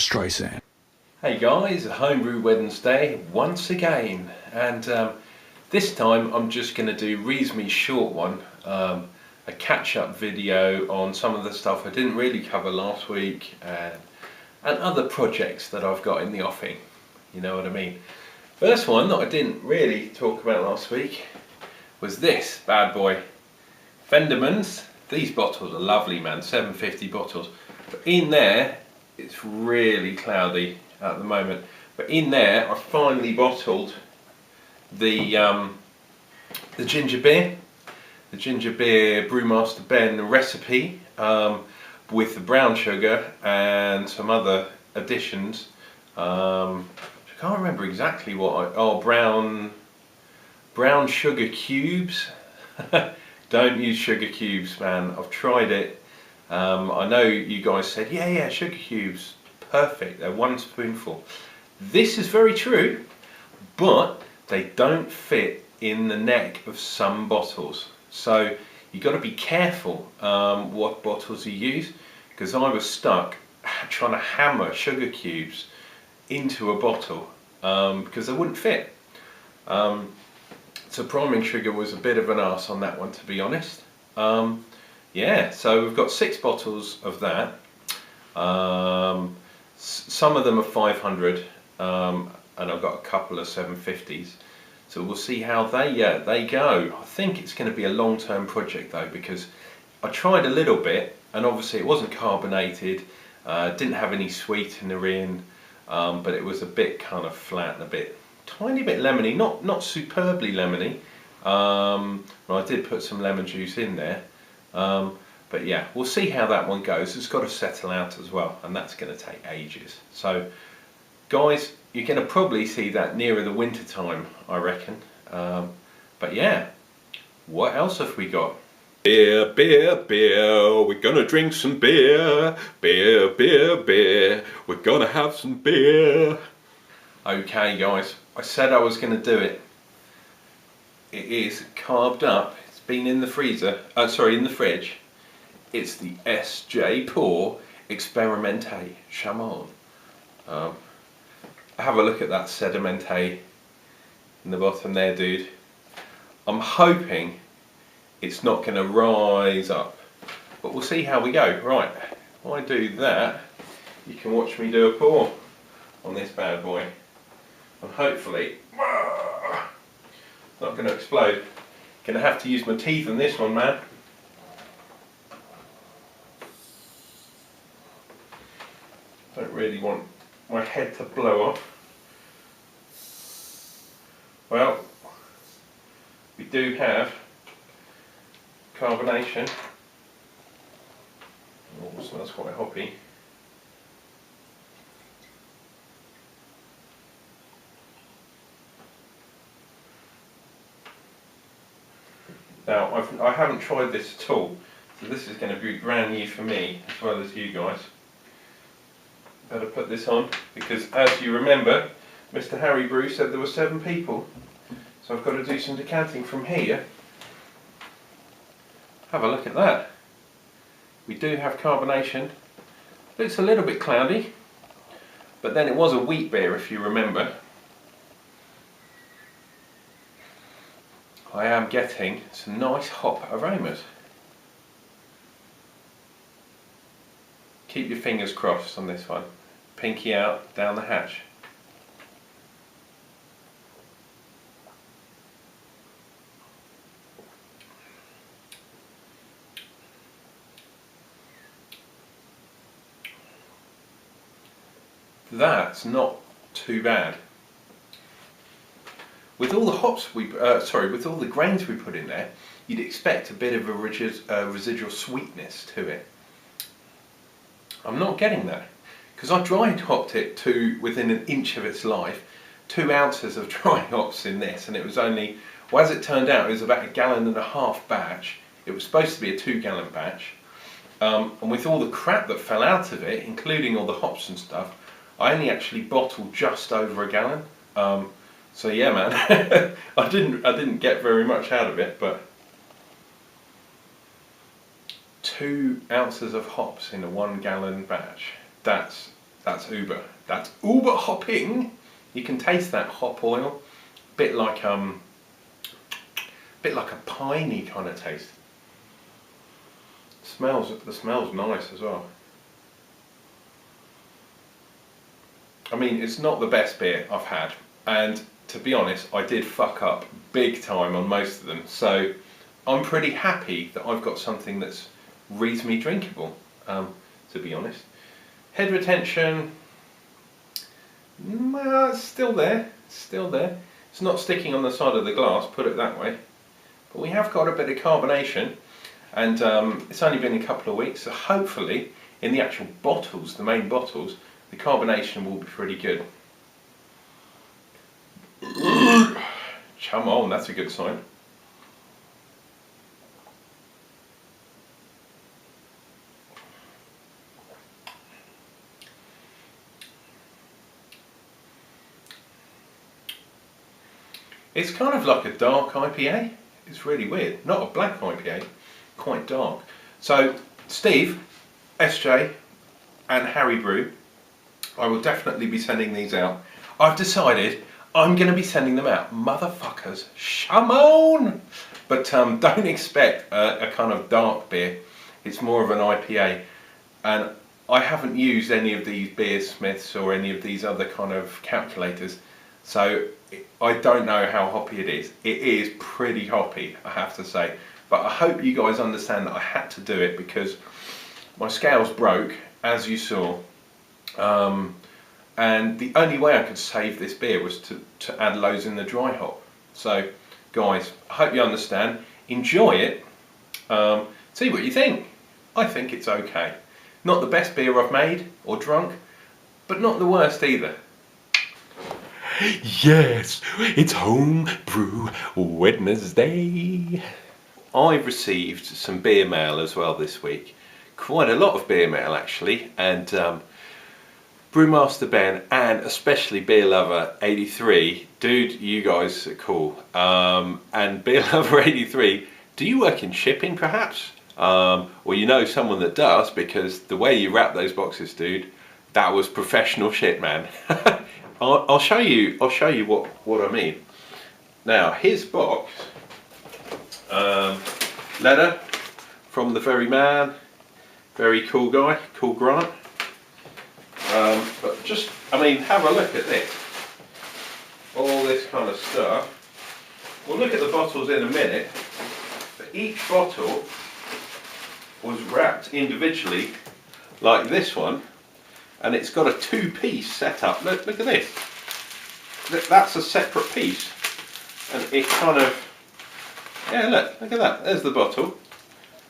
Streisand. Hey guys, Homebrew Wednesday once again, and this time I'm just going to do a reasonably short one, a catch-up video on some of the stuff I didn't really cover last week and other projects that I've got in the offing, you know what I mean. First one that I didn't really talk about last week was this bad boy, Fenderman's. These bottles are lovely, man, 750 bottles, but in there it's really cloudy at the moment, but in there I finally bottled the ginger beer, Brewmaster Ben recipe, with the brown sugar and some other additions. I can't remember exactly what brown sugar cubes. Don't use sugar cubes, man. I've tried it. I know you guys said yeah, sugar cubes, perfect, they're 1 spoonful. This is very true, but they don't fit in the neck of some bottles, so you've got to be careful what bottles you use, because I was stuck trying to hammer sugar cubes into a bottle because they wouldn't fit. So priming sugar was a bit of an arse on that one, to be honest. Yeah, so we've got 6 bottles of that. Some of them are 500, and I've got a couple of 750s. So we'll see how they go. I think it's going to be a long-term project though, because I tried a little bit, and obviously it wasn't carbonated, didn't have any sweetener in, but it was a bit kind of flat and tiny bit lemony, not superbly lemony. I did put some lemon juice in there. But yeah, we'll see how that one goes. It's got to settle out as well, and that's going to take ages. So guys, you're going to probably see that nearer the winter time, I reckon. But yeah, what else have we got? Beer, we're gonna drink some beer. Beer, we're gonna have some beer. Okay guys, I said I was going to do it. It is carved up. It's been in the freezer, in the fridge. It's the S.J. Pour Experimente Chamon. Have a look at that sedimente in the bottom there, dude. I'm hoping it's not going to rise up, but we'll see how we go. Right, while I do that, you can watch me do a pour on this bad boy, and hopefully not going to explode. Going to have to use my teeth on this one, man. Don't really want my head to blow off. Well, we do have carbonation. Oh, smells quite hoppy. Now, I haven't tried this at all, so this is going to be brand new for me as well as you guys. Better put this on, because as you remember, Mr. Harry Brew said there were 7 people, so I've got to do some decanting from here. Have a look at that. We do have carbonation. Looks a little bit cloudy, but then it was a wheat beer, if you remember. I am getting some nice hop aromas. Keep your fingers crossed on this one. Pinky out, down the hatch. That's not too bad. With all the hops with all the grains we put in there, you'd expect a bit of a residual sweetness to it. I'm not getting that, because I dry hopped it to within an inch of its life. 2 ounces of dry hops in this, and it was only, well, as it turned out, it was about 1.5 gallon batch. It was supposed to be a 2-gallon batch, and with all the crap that fell out of it, including all the hops and stuff, I only actually bottled just over 1 gallon. So yeah, man, I didn't get very much out of it, but 2 ounces of hops in a 1 gallon batch, that's That's uber. That's uber hopping. You can taste that hop oil, bit like a piney kind of taste. The smell's nice as well. I mean, it's not the best beer I've had, and to be honest, I did fuck up big time on most of them. So I'm pretty happy that I've got something that's reasonably drinkable. To be honest, head retention, it's still there. It's not sticking on the side of the glass, put it that way. But we have got a bit of carbonation, and it's only been a couple of weeks, so hopefully in the actual bottles, the main bottles, the carbonation will be pretty good. Come on, that's a good sign. It's kind of like a dark IPA. It's really weird. Not a black IPA, quite dark. So, Steve, SJ, and Harry Brew, I will definitely be sending these out. I've decided I'm going to be sending them out. Motherfuckers, come on! But don't expect a kind of dark beer. It's more of an IPA. And I haven't used any of these beer smiths or any of these other kind of calculators. So I don't know how hoppy it is. It is pretty hoppy, I have to say. But I hope you guys understand that I had to do it because my scales broke, as you saw. And the only way I could save this beer was to add loads in the dry hop. So guys, I hope you understand. Enjoy it. See what you think. I think it's okay. Not the best beer I've made or drunk, but not the worst either. Yes, it's Home Brew Wednesday. I've received some beer mail as well this week. Quite a lot of beer mail actually, and Brewmaster Ben and especially Beer Lover 83, dude, you guys are cool. And Beer Lover 83, do you work in shipping perhaps? Or you know someone that does, because the way you wrap those boxes, dude, that was professional shit, man. I'll show you what I mean. Now, his box, letter from the very man, very cool guy, cool Grant. But just, I mean, have a look at this. All this kind of stuff. We'll look at the bottles in a minute. But each bottle was wrapped individually, like this one. And it's got a two-piece setup. Look at this. That's a separate piece. And it kind of, yeah, look at that. There's the bottle,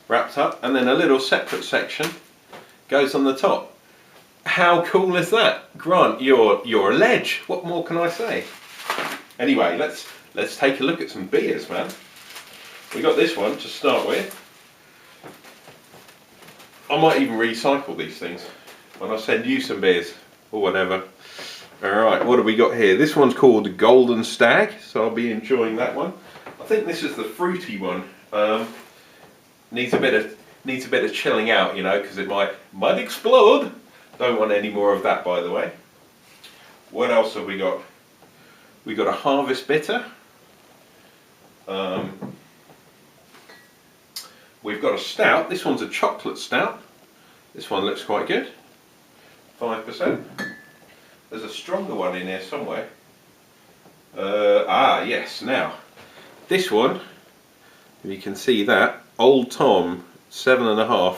wrapped up. And then a little separate section goes on the top. How cool is that? Grant, you're a ledge. What more can I say? Anyway, let's take a look at some beers, man. We got this one to start with. I might even recycle these things when I send you some beers or whatever. Alright, what have we got here? This one's called Golden Stag, so I'll be enjoying that one. I think this is the fruity one. Needs a bit of chilling out, you know, because it might explode. Don't want any more of that, by the way. What else have we got? We got a Harvest Bitter. We've got a stout. This one's a chocolate stout. This one looks quite good. 5%. There's a stronger one in here somewhere. Yes. Now, this one, you can see that Old Tom 7.5.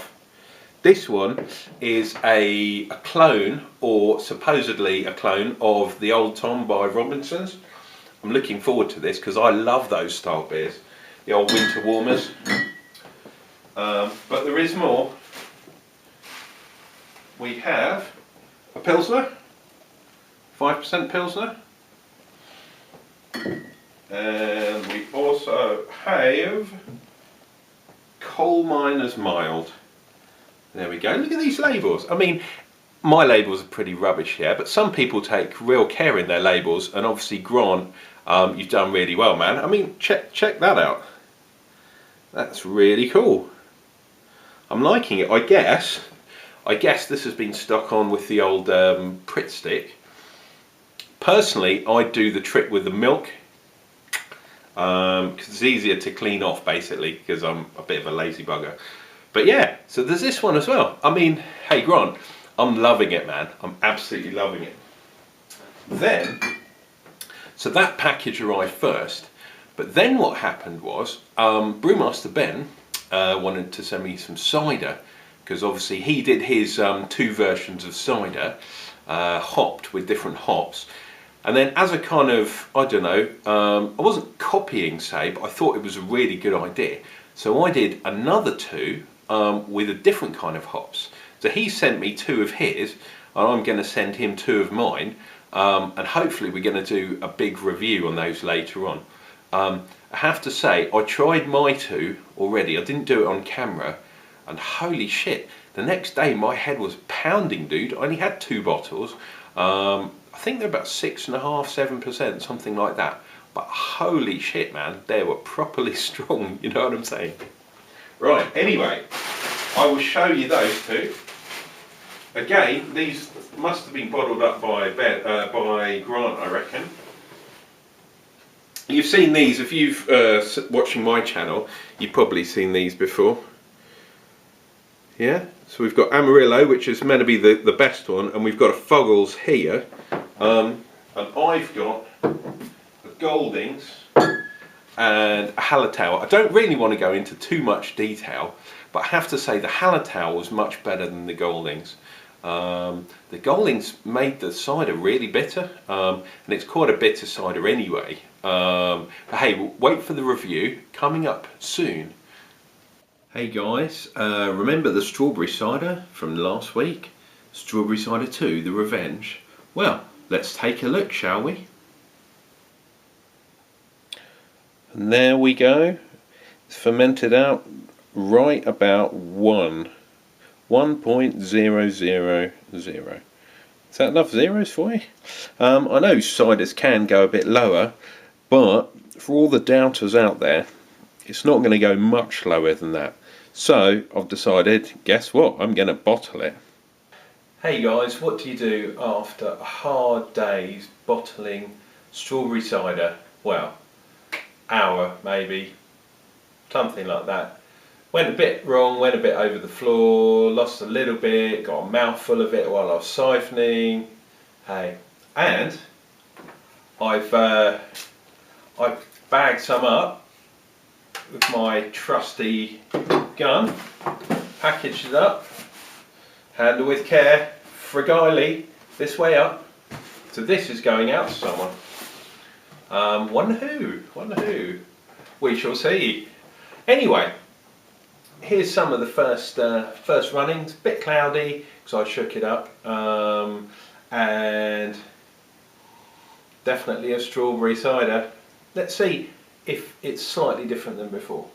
This one is a clone, or supposedly a clone, of the Old Tom by Robinson's. I'm looking forward to this because I love those style beers, the old winter warmers. But there is more. We have a Pilsner, 5% Pilsner, and we also have Coal Miner's Mild. There we go. Look at these labels. I mean, my labels are pretty rubbish here, but some people take real care in their labels, and obviously Grant, you've done really well, man. I mean, check that out. That's really cool. I'm liking it. I guess I guess this has been stuck on with the old Pritt stick. Personally, I do the trick with the milk because it's easier to clean off, basically, because I'm a bit of a lazy bugger. But yeah, so there's this one as well. I mean, hey Grant, I'm loving it, man. I'm absolutely loving it. Then, so that package arrived first, but then what happened was Brewmaster Ben wanted to send me some cider, because obviously he did his 2 versions of cider, hopped with different hops. And then as a kind of, I don't know, I wasn't copying, say, but I thought it was a really good idea. So I did another 2 with a different kind of hops. So he sent me 2 of his, and I'm going to send him 2 of mine. And hopefully we're going to do a big review on those later on. I have to say, I tried my 2 already. I didn't do it on camera. And holy shit, the next day my head was pounding, dude. I only had 2 bottles. I think they're about 6.5%, 7%, something like that. But holy shit, man, they were properly strong, you know what I'm saying? Right, anyway, I will show you those 2. Again, these must have been bottled up by Grant, I reckon. You've seen these, if you've watching my channel, you've probably seen these before. Yeah, so we've got Amarillo, which is meant to be the best one, and we've got a Fuggles here. And I've got the Goldings and a Hallertau. I don't really want to go into too much detail, but I have to say the Hallertau was much better than the Goldings. The Goldings made the cider really bitter, and it's quite a bitter cider anyway. But hey, we'll wait for the review, coming up soon. Hey guys, remember the strawberry cider from last week? Strawberry Cider 2, The Revenge? Well, let's take a look, shall we? And there we go. It's fermented out right about 1.000. Is that enough zeros for you? I know ciders can go a bit lower, but for all the doubters out there, it's not going to go much lower than that. So I've decided, guess what? I'm going to bottle it. Hey guys, what do you do after a hard day's bottling strawberry cider? Well, hour maybe, something like that. Went a bit wrong, went a bit over the floor, lost a little bit, got a mouthful of it while I was siphoning. Hey, and I've bagged some up with my trusty gun, packaged it up, handle with care, fragilely, this way up. So this is going out to someone. Wonder who? We shall see. Anyway, here's some of the first runnings. A bit cloudy because I shook it up, and definitely a strawberry cider. Let's see if it's slightly different than before.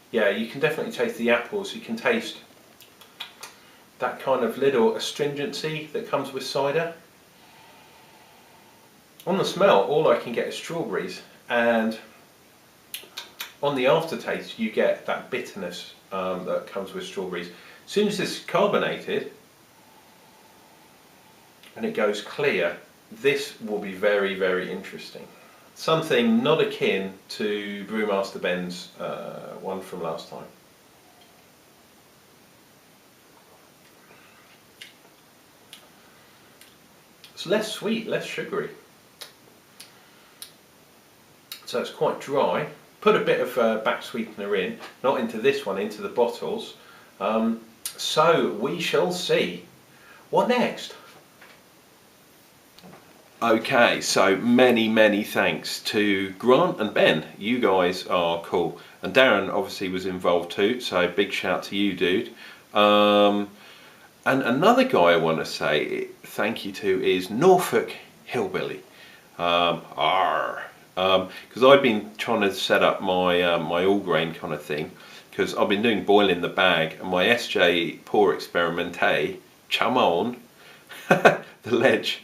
Yeah, you can definitely taste the apples. You can taste that kind of little astringency that comes with cider. On the smell, all I can get is strawberries, and on the aftertaste you get that bitterness that comes with strawberries. As soon as this is carbonated and it goes clear, this will be very, very interesting. Something not akin to Brewmaster Ben's one from last time. It's less sweet, less sugary. So it's quite dry. Put a bit of back sweetener in, not into this one, into the bottles. So we shall see. What next? Okay, so many thanks to Grant and Ben. You guys are cool. And Darren obviously was involved too, so big shout to you, dude. And another guy I want to say thank you to is Norfolk Hillbilly. Because I've been trying to set up my my all grain kind of thing, because I've been doing boil in the bag, and my SJ Pour Experimente, chum on, the ledge,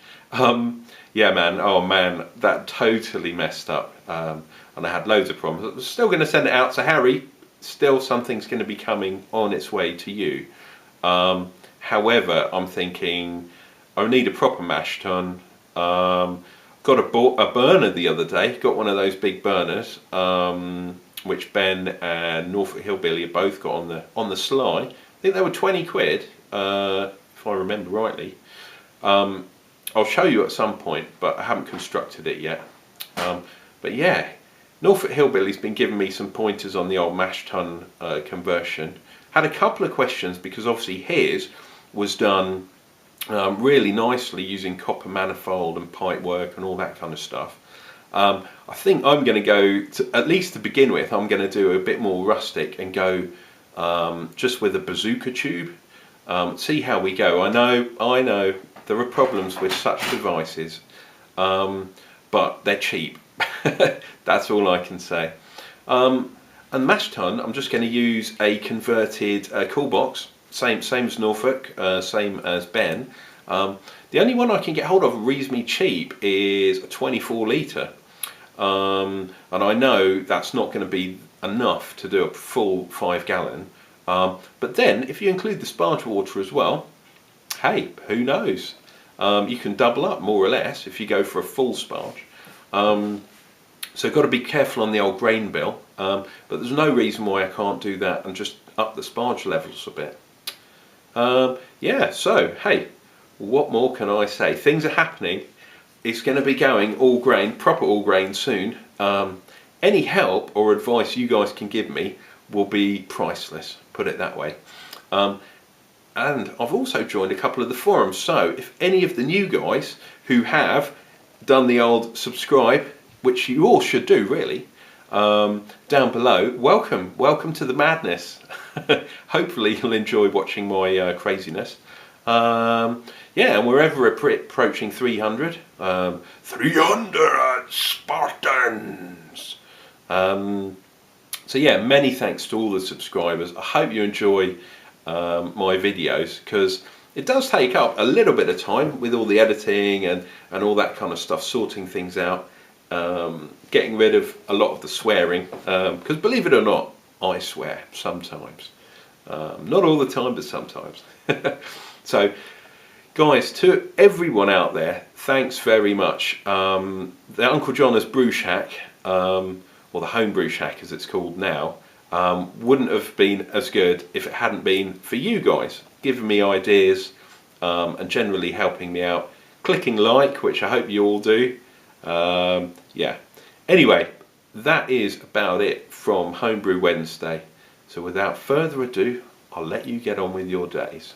Yeah, man. Oh, man, that totally messed up. And I had loads of problems. I was still going to send it out. So, Harry, still something's going to be coming on its way to you. However, I'm thinking I need a proper mash tun. Got a burner the other day. Got one of those big burners, which Ben and Norfolk Hillbilly have both got on the sly. I think they were 20 quid, if I remember rightly. I'll show you at some point, but I haven't constructed it yet. But yeah, Norfolk Hillbilly's been giving me some pointers on the old mash tun conversion. Had a couple of questions because obviously his was done really nicely using copper manifold and pipe work and all that kind of stuff. I think I'm going to go, at least to begin with, I'm going to do a bit more rustic and go just with a bazooka tube. See how we go. I know there are problems with such devices, but they're cheap. That's all I can say. And mash tun, I'm just going to use a converted cool box, same as Norfolk, same as Ben. The only one I can get hold of reasonably cheap is a 24 litre, and I know that's not going to be enough to do a full 5 gallon. But then, if you include the sparge water as well, hey, who knows? You can double up more or less if you go for a full sparge. So got to be careful on the old grain bill, but there's no reason why I can't do that and just up the sparge levels a bit. Yeah, so hey, what more can I say? Things are happening. It's going to be going all grain, proper all grain soon. Any help or advice you guys can give me will be priceless, put it that way. And I've also joined a couple of the forums, so if any of the new guys who have done the old subscribe, which you all should do really, down below, welcome to the madness. Hopefully you'll enjoy watching my craziness. Yeah, and we're ever approaching 300. 300 Spartans! So yeah, many thanks to all the subscribers. I hope you enjoy my videos, because it does take up a little bit of time with all the editing and all that kind of stuff, sorting things out, getting rid of a lot of the swearing, because believe it or not, I swear sometimes. Not all the time, but sometimes. So guys, to everyone out there, thanks very much. The Uncle John's Brew Shack, or the Home Brew Shack as it's called now, wouldn't have been as good if it hadn't been for you guys giving me ideas and generally helping me out, clicking like, which I hope you all do. Yeah, anyway, that is about it from Homebrew Wednesday. So without further ado, I'll let you get on with your days.